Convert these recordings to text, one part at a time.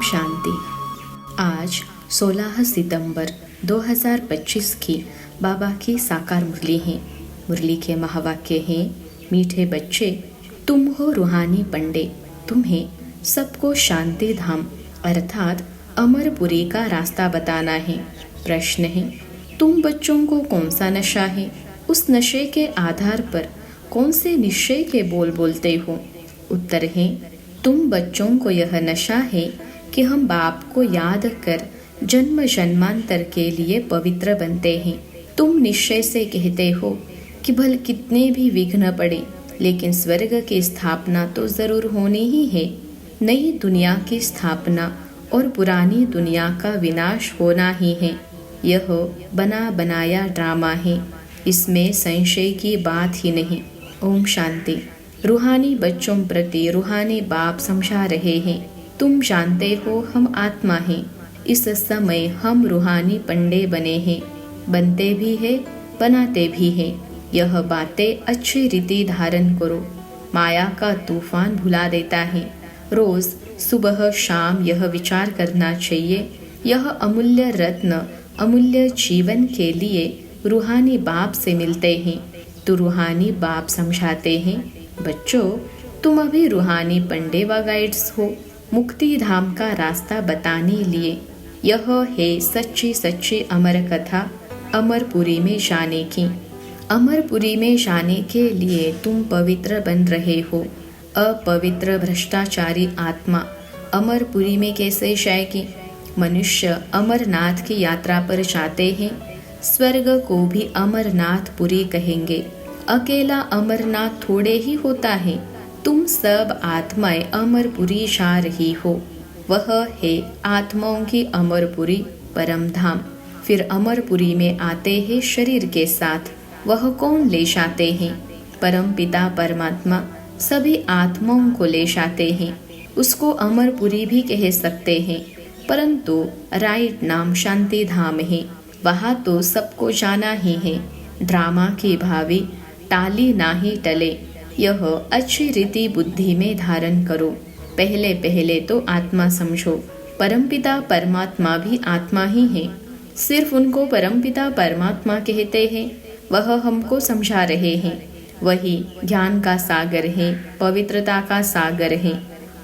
शांति। आज 16 सितंबर 2025 की बाबा की साकार मुरली है। मुरली के महावाक्य हैं, मीठे बच्चे तुम हो रूहानी पंडे, तुम्हें सबको शांति धाम अर्थात अमरपुरी का रास्ता बताना है। प्रश्न है, तुम बच्चों को कौन सा नशा है? उस नशे के आधार पर कौन से निश्चय के बोल बोलते हो? उत्तर है, तुम बच्चों को यह नशा है कि हम बाप को याद कर जन्म जन्मांतर के लिए पवित्र बनते हैं। तुम निश्चय से कहते हो कि भल कितने भी विघ्न पड़े, लेकिन स्वर्ग की स्थापना तो जरूर होनी ही है। नई दुनिया की स्थापना और पुरानी दुनिया का विनाश होना ही है। यह बना बनाया ड्रामा है, इसमें संशय की बात ही नहीं। ओम शांति। रूहानी बच्चों प्रति रूहानी बाप समझा रहे हैं, तुम जानते हो हम आत्मा हैं। इस समय हम रूहानी पंडे बने हैं, बनते भी हैं, बनाते भी हैं। यह बातें अच्छी रीति धारण करो। माया का तूफान भुला देता है। रोज सुबह शाम यह विचार करना चाहिए, यह अमूल्य रत्न अमूल्य जीवन के लिए रूहानी बाप से मिलते हैं। तो रूहानी बाप समझाते हैं, बच्चों तुम अभी रूहानी पंडे व गाइड्स हो, मुक्ति धाम का रास्ता बताने लिए। यह है सच्ची सच्ची अमर कथा अमरपुरी में जाने की। अमरपुरी में जाने के लिए तुम पवित्र बन रहे हो। अपवित्र भ्रष्टाचारी आत्मा अमरपुरी में कैसे जाएगी? मनुष्य अमरनाथ की यात्रा पर जाते हैं, स्वर्ग को भी अमरनाथपुरी कहेंगे। अकेला अमरनाथ थोड़े ही होता है, तुम सब आत्माएं अमरपुरी जा रही हो। वह है आत्माओं की अमरपुरी परम धाम। फिर अमरपुरी में आते हैं शरीर के साथ। वह कौन ले जाते हैं? परम पिता परमात्मा सभी आत्माओं को ले जाते हैं। उसको अमरपुरी भी कह सकते हैं, परंतु राइट नाम शांति धाम है। वहाँ तो सबको जाना ही है। ड्रामा की भावी टाली ना ही टले। यह अच्छी रीति बुद्धि में धारण करो। पहले पहले तो आत्मा समझो। परमपिता परमात्मा भी आत्मा ही है। सिर्फ उनको परमपिता परमात्मा कहते हैं, वह हमको समझा रहे हैं। वही ज्ञान का सागर है, पवित्रता का सागर है।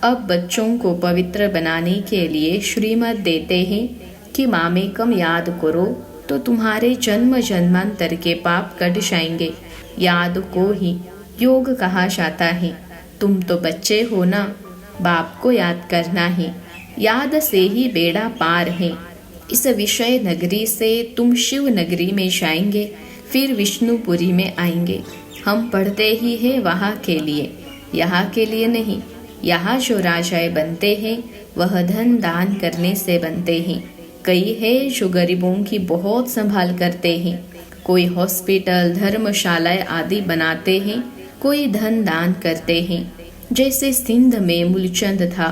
अब बच्चों को पवित्र बनाने के लिए श्रीमत देते हैं कि मामेकम याद करो तो तुम्हारे जन्म जन्मांतर के पाप कट जाएंगे। याद को ही योग कहा जाता है। तुम तो बच्चे हो ना, बाप को याद करना है। याद से ही बेड़ा पार है। इस विषय नगरी से तुम शिव नगरी में जाएंगे, फिर विष्णुपुरी में आएंगे। हम पढ़ते ही हैं वहाँ के लिए, यहाँ के लिए नहीं। यहाँ जो राजाएं बनते हैं वह धन दान करने से बनते हैं। कई है जो गरीबों की बहुत संभाल करते हैं। कोई हॉस्पिटल धर्मशालाएं आदि बनाते हैं, कोई धन दान करते हैं। जैसे सिंध में मूलचंद था,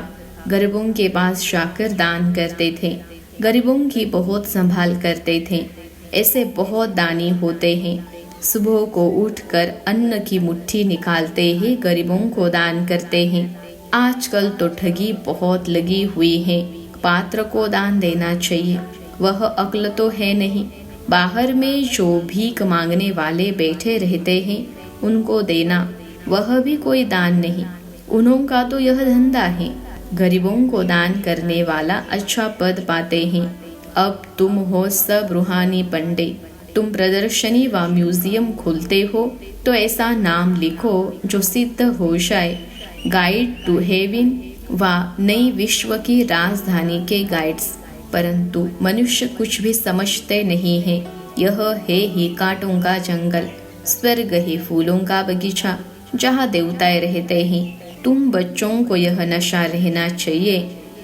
गरीबों के पास जाकर दान करते थे, गरीबों की बहुत संभाल करते थे। ऐसे बहुत दानी होते हैं। सुबह को उठकर अन्न की मुट्ठी निकालते ही गरीबों को दान करते हैं। आजकल तो ठगी बहुत लगी हुई है। पात्र को दान देना चाहिए, वह अक्ल तो है नहीं। बाहर में जो भीख मांगने वाले बैठे रहते हैं उनको देना, वह भी कोई दान नहीं। उन्हों का तो यह धंधा है। गरीबों को दान करने वाला अच्छा पद पाते हैं। अब तुम हो सब रूहानी पंडे। तुम प्रदर्शनी व म्यूजियम खोलते हो तो ऐसा नाम लिखो जो सिद्ध हो जाए। गाइड टू हेवन व नई विश्व की राजधानी के गाइड्स। परंतु मनुष्य कुछ भी समझते नहीं है। यह है ही कांटों का जंगल, स्वर्ग ही फूलों का बगीचा, जहाँ देवताएं रहते हैं। तुम बच्चों को यह नशा रहना चाहिए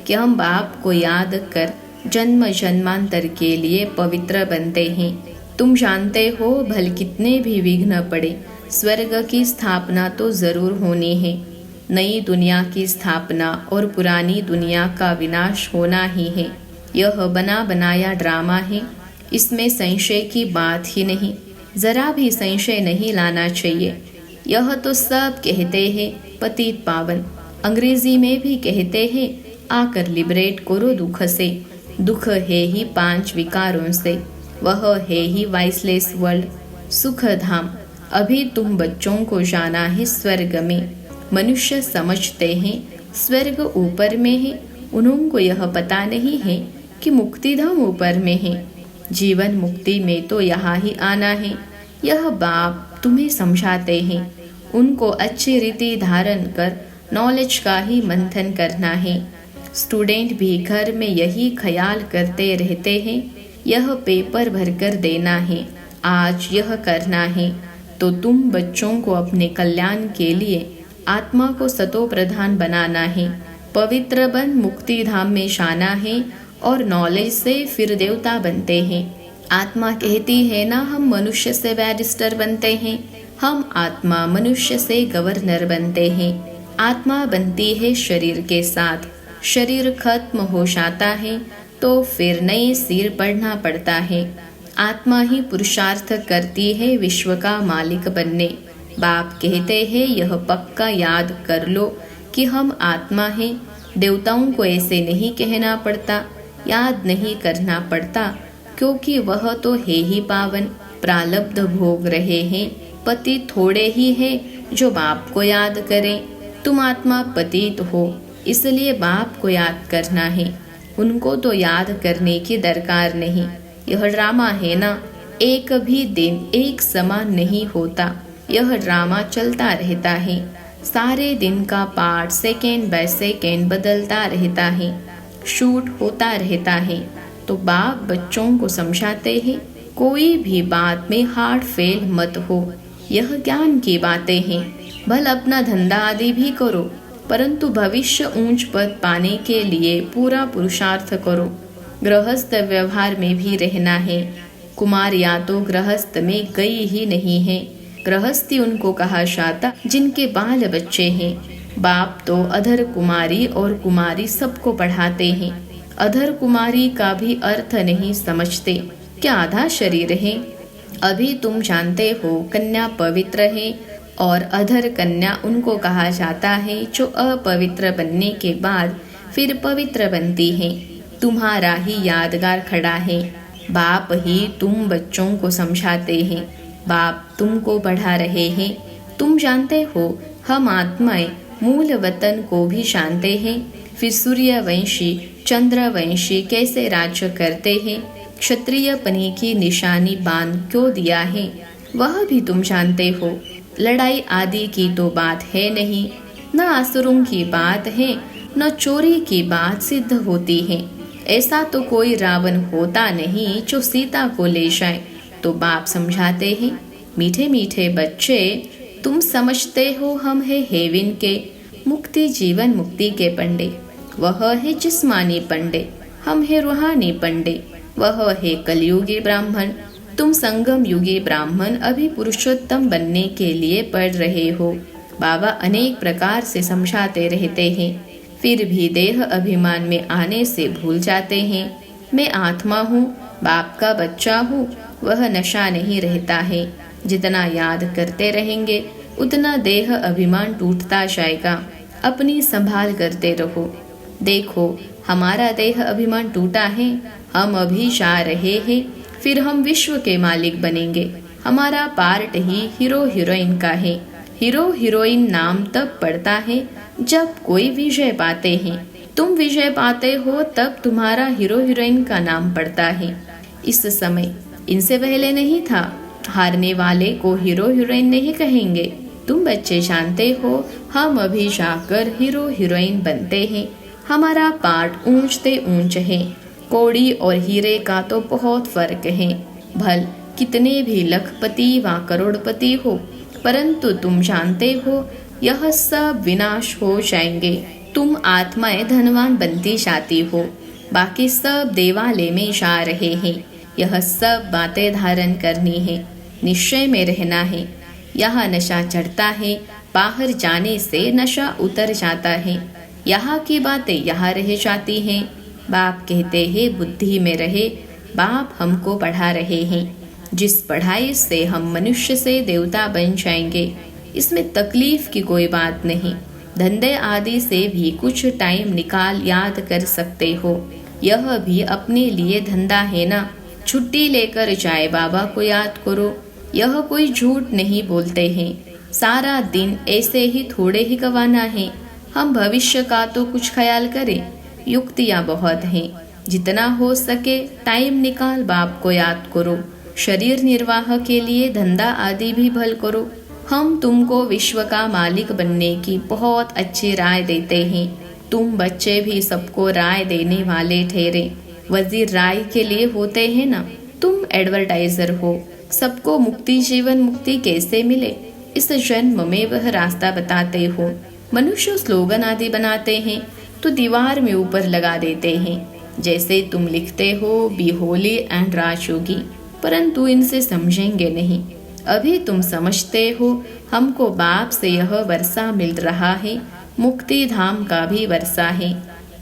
कि हम बाप को याद कर जन्म जन्मांतर के लिए पवित्र बनते हैं। तुम जानते हो भल कितने भी विघ्न पड़े, स्वर्ग की स्थापना तो जरूर होनी है। नई दुनिया की स्थापना और पुरानी दुनिया का विनाश होना ही है। यह बना बनाया ड्रामा है, इसमें संशय की बात ही नहीं। जरा भी संशय नहीं लाना चाहिए। यह तो सब कहते हैं पतित पावन, अंग्रेजी में भी कहते हैं आकर लिबरेट करो दुख से। दुख है ही 5 विकारों से, वह है ही वाइसलेस वर्ल्ड, सुख धाम। अभी तुम बच्चों को जाना है स्वर्ग में। मनुष्य समझते हैं स्वर्ग ऊपर में है, उनको यह पता नहीं है कि मुक्तिधाम ऊपर में है। जीवन मुक्ति में तो यहाँ ही आना है, यह बाप तुम्हें समझाते हैं। उनको अच्छी रीति धारण कर नॉलेज का ही मंथन करना है। स्टूडेंट भी घर में यही ख्याल करते रहते हैं, यह पेपर भरकर देना है, आज यह करना है। तो तुम बच्चों को अपने कल्याण के लिए आत्मा को सतो प्रधान बनाना है, पवित्र बन मुक्ति धाम में जाना है और नॉलेज से फिर देवता बनते हैं। आत्मा कहती है ना, हम मनुष्य से बैरिस्टर बनते हैं, हम आत्मा मनुष्य से गवर्नर बनते हैं। आत्मा बनती है शरीर के साथ, शरीर खत्म हो जाता है तो फिर नए सिर पढ़ना पड़ता है। आत्मा ही पुरुषार्थ करती है विश्व का मालिक बनने। बाप कहते हैं यह पक्का याद कर लो कि हम आत्मा हैं। देवताओं को ऐसे नहीं कहना पड़ता, याद नहीं करना पड़ता, क्योंकि वह तो है ही पावन, प्रालब्ध भोग रहे हैं। पति थोड़े ही हैं जो बाप को याद करें। तुम आत्मा पतित हो, इसलिए बाप को याद करना है, उनको तो याद करने की दरकार नहीं। यह ड्रामा है ना, एक भी दिन एक समान नहीं होता, यह ड्रामा चलता रहता है। सारे दिन का पार्ट सेकेंड बाय सेकेंड बदलता रहता है, शूट होता रहता है। तो बाप बच्चों को समझाते हैं कोई भी बात में हार्ट फेल मत हो, यह ज्ञान की बातें हैं। भल अपना धंधा आदि भी करो, परंतु भविष्य ऊंच पद पाने के लिए पूरा पुरुषार्थ करो। गृहस्थ व्यवहार में भी रहना है। कुमारियां तो गृहस्थ में गई ही नहीं है। गृहस्थी उनको कहा जाता जिनके बाल बच्चे हैं। बाप तो अधर कुमारी और कुमारी सबको पढ़ाते हैं। अधर कुमारी का भी अर्थ नहीं समझते, क्या आधा शरीर है। अभी तुम जानते हो कन्या पवित्र है और अधर कन्या उनको कहा जाता है जो अपवित्र बनने के बाद फिर पवित्र बनती है। तुम्हारा ही यादगार खड़ा है, बाप ही तुम बच्चों को समझाते हैं, बाप तुमको पढ़ा रहे हैं। तुम जानते हो हम आत्माएं मूल वतन को भी जानते हैं, फिर सूर्यवंशी चंद्रवंशी कैसे राज्य करते हैं, क्षत्रिय पने की निशानी बांध क्यों दिया है वह भी तुम जानते हो। लड़ाई आदि की तो बात है नहीं, न असुरों की बात है, न चोरी की बात सिद्ध होती है। ऐसा तो कोई रावण होता नहीं जो सीता को ले जाए। तो बाप समझाते हैं मीठे मीठे बच्चे, तुम समझते हो हम है हेवन के मुक्ति जीवन मुक्ति के पंडे, वह है जिस्मानी पंडे, हम है रूहानी पंडे, वह है कलयुगी ब्राह्मण। तुम संगम युगी ब्राह्मण अभी पुरुषोत्तम बनने के लिए पढ़ रहे हो। बाबा अनेक प्रकार से समझाते रहते हैं, फिर भी देह अभिमान में आने से भूल जाते हैं। मैं आत्मा हूँ, बाप का बच्चा हूँ, वह नशा नहीं रहता है। जितना याद करते रहेंगे उतना देह अभिमान टूटता जाएगा। अपनी संभाल करते रहो। देखो हमारा देह अभिमान टूटा है, हम अभी जा रहे हैं, फिर हम विश्व के मालिक बनेंगे। हमारा पार्ट ही हीरो हीरोइन का है। हीरो हीरोइन नाम तब पड़ता है जब कोई विजय पाते हैं। तुम विजय पाते हो तब तुम्हारा हीरो हीरोइन का नाम पड़ता है। इस समय इनसे पहले नहीं था। हारने वाले को हीरो हीरोइन नहीं कहेंगे। तुम बच्चे जानते हो हम अभी जाकर हीरो हीरोइन बनते हैं। हमारा पार्ट ऊंचते ऊंच है। कौड़ी और हीरे का तो बहुत फर्क है। भल कितने भी लखपति व करोड़पति हो, परंतु तुम जानते हो यह सब विनाश हो जाएंगे। तुम आत्माएं धनवान बनती जाती हो, बाकी सब देवालय में जा रहे हैं। यह सब बातें धारण करनी है, निश्चय में रहना है। यहाँ नशा चढ़ता है, बाहर जाने से नशा उतर जाता है। यहाँ की बातें यहाँ रह जाती हैं। बाप कहते हैं बुद्धि में रहे। बाप हमको पढ़ा रहे हैं, जिस पढ़ाई से हम मनुष्य से देवता बन जाएंगे। इसमें तकलीफ की कोई बात नहीं। धंधे आदि से भी कुछ टाइम निकाल याद कर सकते हो। यह भी अपने लिए धंधा है ना। छुट्टी लेकर जाए बाबा को याद करो। यह कोई झूठ नहीं बोलते हैं। सारा दिन ऐसे ही थोड़े ही गवाना है। हम भविष्य का तो कुछ ख्याल करें। युक्तियाँ बहुत हैं। जितना हो सके टाइम निकाल बाप को याद करो। शरीर निर्वाह के लिए धंधा आदि भी भल करो। हम तुमको विश्व का मालिक बनने की बहुत अच्छी राय देते हैं। तुम बच्चे भी सबको राय देने वाले ठहरे। वजीर राय के लिए होते हैं ना। तुम एडवर्टाइजर हो। सबको मुक्ति जीवन मुक्ति कैसे मिले इस जन्म में वह रास्ता बताते हो। मनुष्य स्लोगन आदि बनाते हैं तो दीवार में ऊपर लगा देते हैं। जैसे तुम लिखते हो बी होली एंड राजयोगी, परंतु इनसे समझेंगे नहीं। अभी तुम समझते हो हमको बाप से यह वर्षा मिल रहा है, मुक्ति धाम का भी वर्षा है।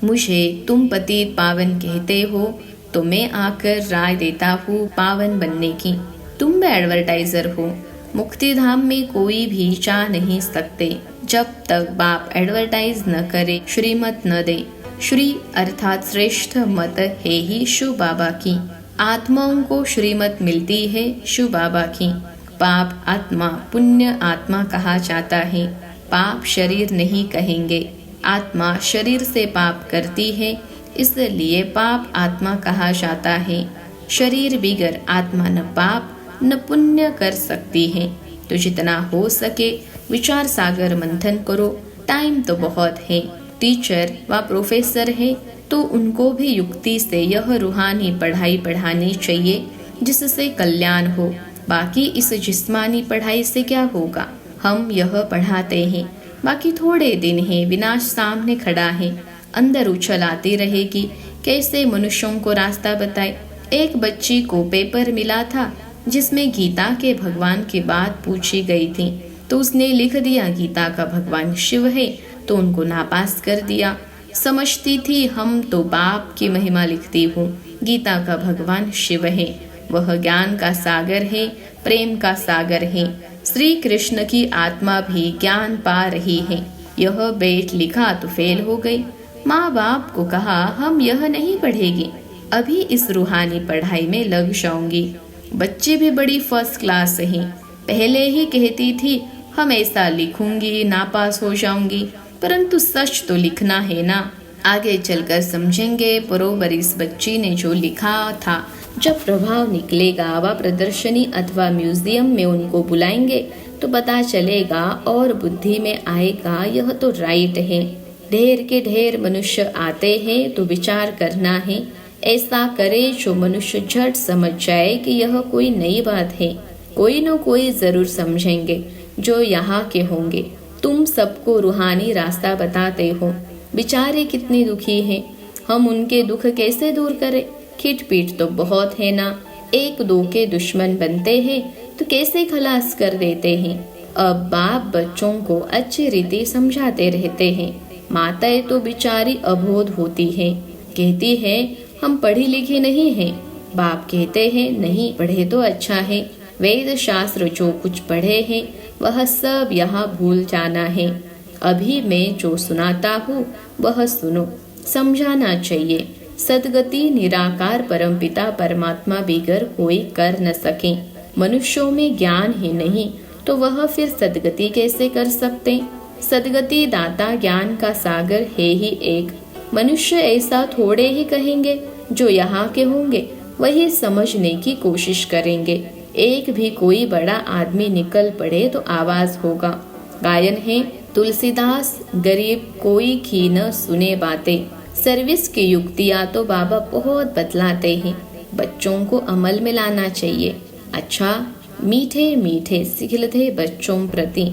मुझे तुम पतित पावन कहते हो तो मैं आकर राय देता हूँ पावन बनने की। तुम भी एडवर्टाइजर हो। मुक्ति धाम में कोई भी जा नहीं सकते जब तक बाप एडवर्टाइज न करे, श्रीमत न दे। श्री अर्थात श्रेष्ठ मत है ही शिव बाबा की। आत्माओं को श्रीमत मिलती है शिव बाबा की। पाप आत्मा पुण्य आत्मा कहा जाता है। पाप शरीर नहीं कहेंगे। आत्मा शरीर से पाप करती है, इसलिए पाप आत्मा कहा जाता है। शरीर बिगर आत्मा न पाप न पुण्य कर सकती है। तो जितना हो सके विचार सागर मंथन करो। टाइम तो बहुत है। टीचर व प्रोफेसर है तो उनको भी युक्ति से यह रूहानी पढ़ाई पढ़ानी चाहिए जिससे कल्याण हो। बाकी इस जिस्मानी पढ़ाई से क्या होगा। हम यह पढ़ाते हैं, बाकी थोड़े दिन है, विनाश सामने खड़ा है। अंदर उछल आती रहेगी। कैसे मनुष्यों को रास्ता बताए। एक बच्ची को पेपर मिला था जिसमें गीता के भगवान की बात पूछी गई थी, तो उसने लिख दिया गीता का भगवान शिव है, तो उनको नापास कर दिया। समझती थी हम तो बाप की महिमा लिखती हूँ। गीता का भगवान शिव है, वह ज्ञान का सागर है, प्रेम का सागर है। श्री कृष्ण की आत्मा भी ज्ञान पा रही है। यह बेट लिखा तो फेल हो गई। माँ बाप को कहा हम यह नहीं पढ़ेगी, अभी इस रूहानी पढ़ाई में लग जाऊंगी। बच्चे भी बड़ी फर्स्ट क्लास हैं। पहले ही कहती थी हम ऐसा लिखूंगी नापास हो जाऊंगी, परंतु सच तो लिखना है ना। आगे चलकर समझेंगे। बरोबर इस बच्ची ने जो लिखा था, जब प्रभाव निकलेगा व प्रदर्शनी अथवा म्यूजियम में उनको बुलाएंगे तो पता चलेगा और बुद्धि में आएगा यह तो राइट है। ढेर के ढेर मनुष्य आते हैं तो विचार करना है। ऐसा करे जो मनुष्य झट समझ जाए कि यह कोई नई बात है। कोई न कोई जरूर समझेंगे जो यहाँ के होंगे। तुम सबको रूहानी रास्ता बताते हो। बेचारे कितने दुखी हैं, हम उनके दुख कैसे दूर करें। खिटपीट तो बहुत है ना। एक दो के दुश्मन बनते हैं तो कैसे खलास कर देते हैं। अब बाप बच्चों को अच्छी रीति समझाते रहते हैं। माताएं तो बेचारी अबोध होती हैं, कहती है हम पढ़ी लिखी नहीं हैं। बाप कहते हैं नहीं पढ़े तो अच्छा है। वेद शास्त्र जो कुछ पढ़े हैं वह सब यहाँ भूल जाना है। अभी मैं जो सुनाता हूँ वह सुनो, समझाना चाहिए। सदगति निराकार परमपिता परमात्मा बिगर कोई कर न सके। मनुष्यों में ज्ञान ही नहीं तो वह फिर सदगति कैसे कर सकते। सदगति दाता ज्ञान का सागर है ही एक। मनुष्य ऐसा थोड़े ही कहेंगे, जो यहाँ के होंगे वही समझने की कोशिश करेंगे। एक भी कोई बड़ा आदमी निकल पड़े तो आवाज होगा। गायन है तुलसीदास गरीब कोई की न सुने बातें। सर्विस की युक्तियाँ तो बाबा बहुत बतलाते हैं, बच्चों को अमल में लाना चाहिए। अच्छा मीठे मीठे सिखलते बच्चों प्रति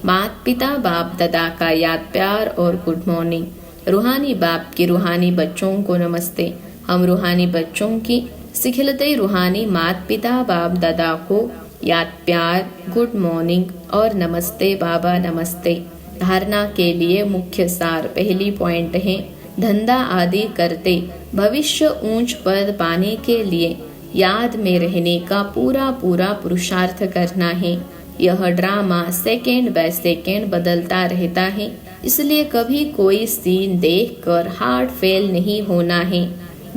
माता पिता बाप दादा का याद प्यार और गुड मॉर्निंग। रूहानी बाप की रूहानी बच्चों को नमस्ते। हम रूहानी बच्चों की सिखलते रूहानी माता पिता बाप दादा को याद प्यार गुड मॉर्निंग और नमस्ते बाबा नमस्ते। धारणा के लिए मुख्य सार पहली पॉइंट है धंधा आदि करते भविष्य ऊंच पद पाने के लिए याद में रहने का पूरा पूरा पुरुषार्थ करना है। यह ड्रामा सेकेंड बाय सेकेंड बदलता रहता है। इसलिए कभी कोई सीन देखकर हार्ट फेल नहीं होना है।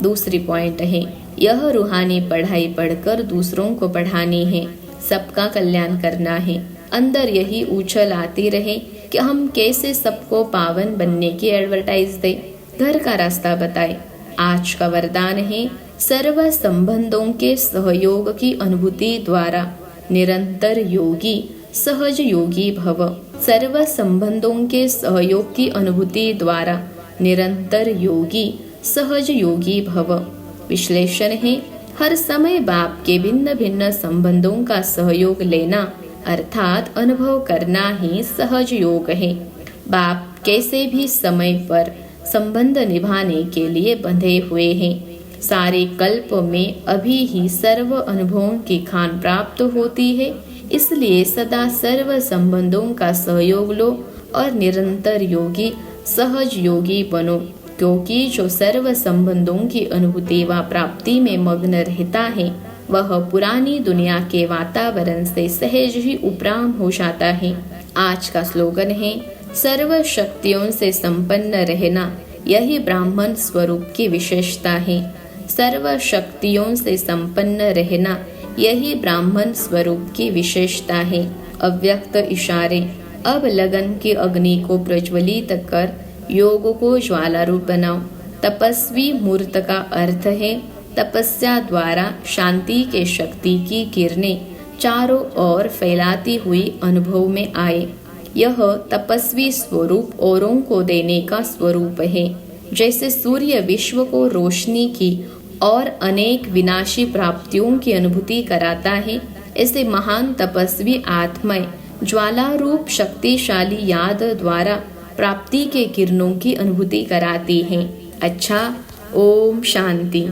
दूसरी पॉइंट है, यह रूहानी पढ़ाई पढ़कर दूसरों को पढ़ानी है, सबका कल्याण करना है। अंदर यही उछल आती रहे कि हम कैसे सबको पावन बनने की एडवर्टाइज दे, घर का रास्ता बताए। आज का वरदान है, सर्व संबंधों के सहयोग की अनुभूति द्वारा निरंतर योगी सहज योगी भव। सर्व संबंधों के सहयोग की अनुभूति द्वारा निरंतर योगी सहज योगी भव। विश्लेषण है, हर समय बाप के भिन्न भिन्न संबंधों का सहयोग लेना अर्थात अनुभव करना ही सहज योग है। बाप कैसे भी समय पर संबंध निभाने के लिए बंधे हुए हैं। सारे कल्प में अभी ही सर्व अनुभवों की खान प्राप्त होती है, इसलिए सदा सर्व संबंधों का सहयोग लो और निरंतर योगी सहज योगी बनो, क्योंकि जो सर्व संबंधों की अनुभूति व प्राप्ति में मग्न रहता है वह पुरानी दुनिया के वातावरण से सहज ही उपराम हो जाता है। आज का स्लोगन है, सर्व शक्तियों से संपन्न रहना यही ब्राह्मण स्वरूप की विशेषता है। सर्व शक्तियों से संपन्न रहना यही ब्राह्मण स्वरूप की विशेषता है। अव्यक्त इशारे, अब लगन की अग्नि को प्रज्वलित कर योग को ज्वाला रूप बनाओ। तपस्वी मूर्त का अर्थ है तपस्या द्वारा शांति के शक्ति की किरणें चारों ओर फैलाती हुई अनुभव में आए। यह तपस्वी स्वरूप औरों को देने का स्वरूप है। जैसे सूर्य विश्व को रोशनी की और अनेक विनाशी प्राप्तियों की अनुभूति कराता है, ऐसे महान तपस्वी आत्माएं ज्वाला रूप शक्तिशाली याद द्वारा प्राप्ति के किरणों की अनुभूति कराती हैं। अच्छा, ओम शांति।